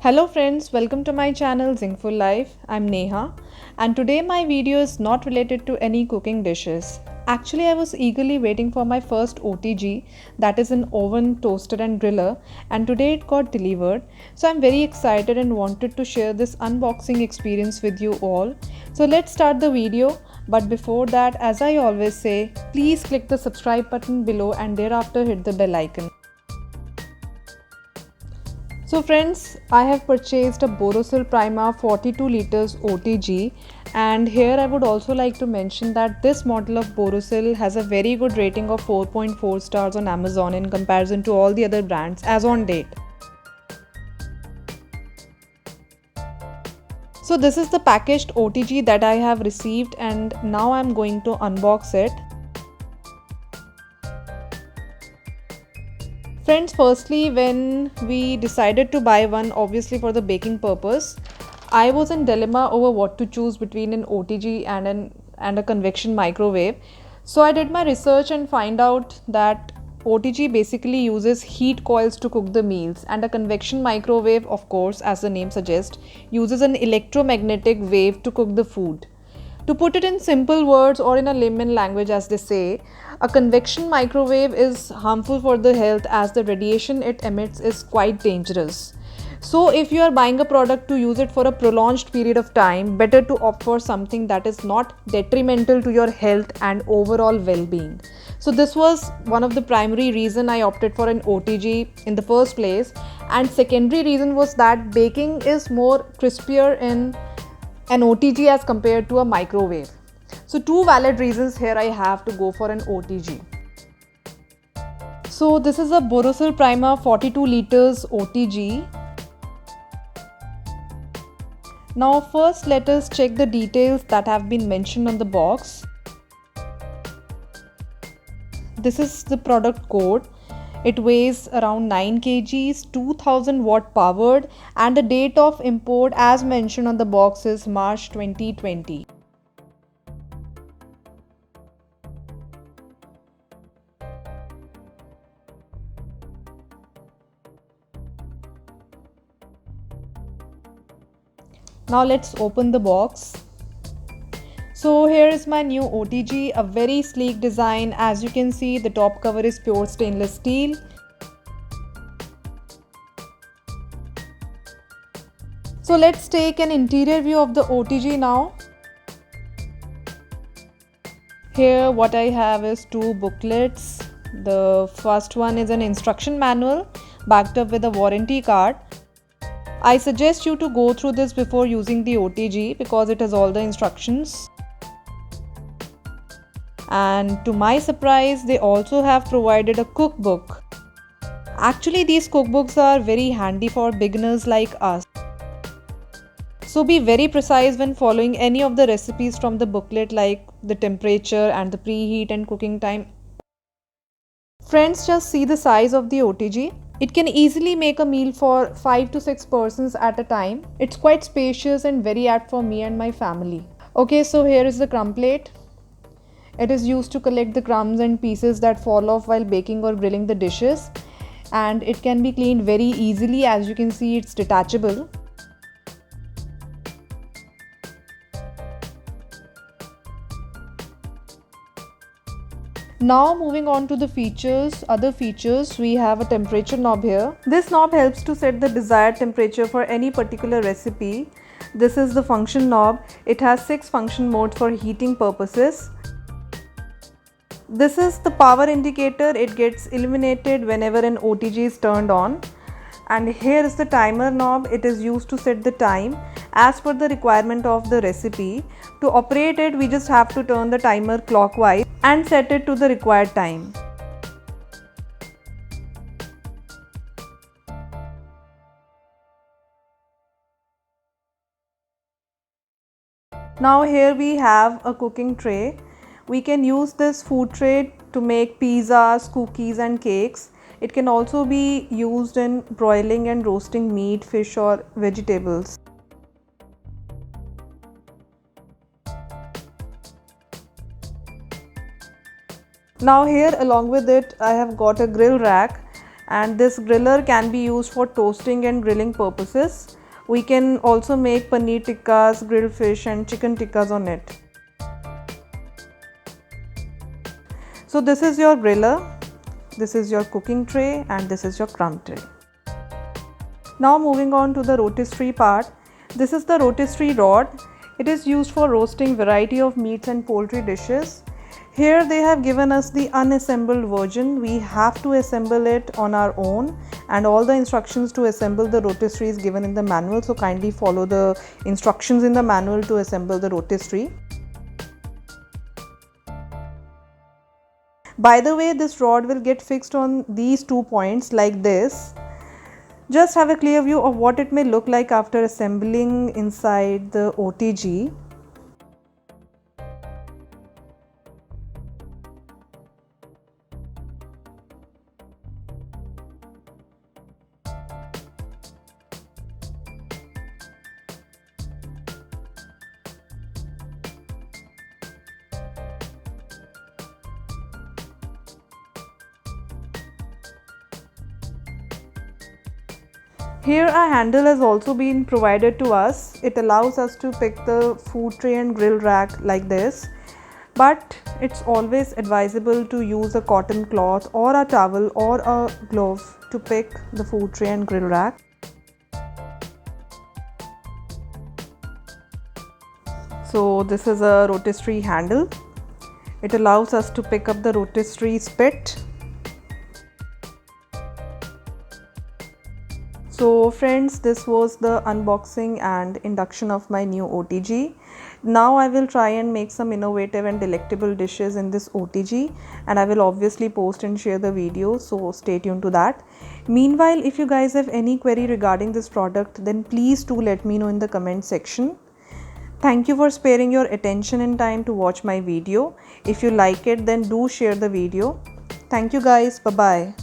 Hello friends, welcome to my channel Zingful Life. I'm Neha and today my video is not related to any cooking dishes. Actually, I was eagerly waiting for my first OTG, that is an oven, toaster and griller, and today it got delivered. So I'm very excited and wanted to share this unboxing experience with you all. So let's start the video. But before that, as I always say, please click the subscribe button below and thereafter hit the bell icon. So friends, I have purchased a Borosil Prima 42 liters OTG, and here I would also like to mention that this model of Borosil has a very good rating of 4.4 stars on Amazon in comparison to all the other brands as on date. So this is the packaged OTG that I have received and now I am going to unbox it. Friends, firstly, when we decided to buy one, obviously for the baking purpose, I was in dilemma over what to choose between an OTG and a convection microwave. So I did my research and find out that OTG basically uses heat coils to cook the meals, and a convection microwave, of course, as the name suggests, uses an electromagnetic wave to cook the food. To put it in simple words or in a layman language, as they say, a convection microwave is harmful for the health as the radiation it emits is quite dangerous. So, if you are buying a product to use it for a prolonged period of time, better to opt for something that is not detrimental to your health and overall well-being. So, this was one of the primary reason I opted for an OTG in the first place, and secondary reason was that baking is more crispier in an OTG as compared to a microwave. So two valid reasons here I have to go for an OTG. So this is a Borosil Prima 42 liters OTG. Now first let us check the details that have been mentioned on the box. This is the product code. It weighs around 9 kgs, 2000 watt powered, and the date of import as mentioned on the box is March 2020. Now let's open the box. So here is my new OTG, a very sleek design. As you can see, the top cover is pure stainless steel. So let's take an interior view of the OTG now. Here what I have is two booklets. The first one is an instruction manual backed up with a warranty card. I suggest you to go through this before using the OTG because it has all the instructions. And to my surprise, they also have provided a cookbook. Actually, these cookbooks are very handy for beginners like us. So be very precise when following any of the recipes from the booklet, like the temperature and the preheat and cooking time. Friends, just see the size of the OTG. It can easily make a meal for 5 to 6 persons at a time. It's quite spacious and very apt for me and my family. Okay, so here is the crumb plate. It is used to collect the crumbs and pieces that fall off while baking or grilling the dishes, and it can be cleaned very easily. As you can see, it's detachable. Now moving on to the other features, we have a temperature knob here. This knob helps to set the desired temperature for any particular recipe. This is the function knob. It has 6 function modes for heating purposes. This is the power indicator. It gets illuminated whenever an OTG is turned on. And here is the timer knob. It is used to set the time as per the requirement of the recipe. To operate it, we just have to turn the timer clockwise and set it to the required time. Now here we have a cooking tray. We can use this food tray to make pizzas, cookies and cakes. It can also be used in broiling and roasting meat, fish or vegetables. Now here along with it I have got a grill rack. and this griller can be used for toasting and grilling purposes. We can also make paneer tikkas, grilled fish and chicken tikkas on it. So this is your griller, this is your cooking tray, and this is your crumb tray. Now moving on to the rotisserie part. This is the rotisserie rod. It is used for roasting variety of meats and poultry dishes. Here they have given us the unassembled version. We have to assemble it on our own, and all the instructions to assemble the rotisserie is given in the manual, so kindly follow the instructions in the manual to assemble the rotisserie. By the way, this rod will get fixed on these 2 points like this. Just have a clear view of what it may look like after assembling inside the OTG. Here a handle has also been provided to us. It allows us to pick the food tray and grill rack like this, but it's always advisable to use a cotton cloth or a towel or a glove to pick the food tray and grill rack. So this is a rotisserie handle. It allows us to pick up the rotisserie spit. So friends, this was the unboxing and induction of my new OTG. Now I will try and make some innovative and delectable dishes in this OTG, and I will obviously post and share the video, so stay tuned to that. Meanwhile, if you guys have any query regarding this product, then please do let me know in the comment section. Thank you for sparing your attention and time to watch my video. If you like it, then do share the video. Thank you guys. Bye bye.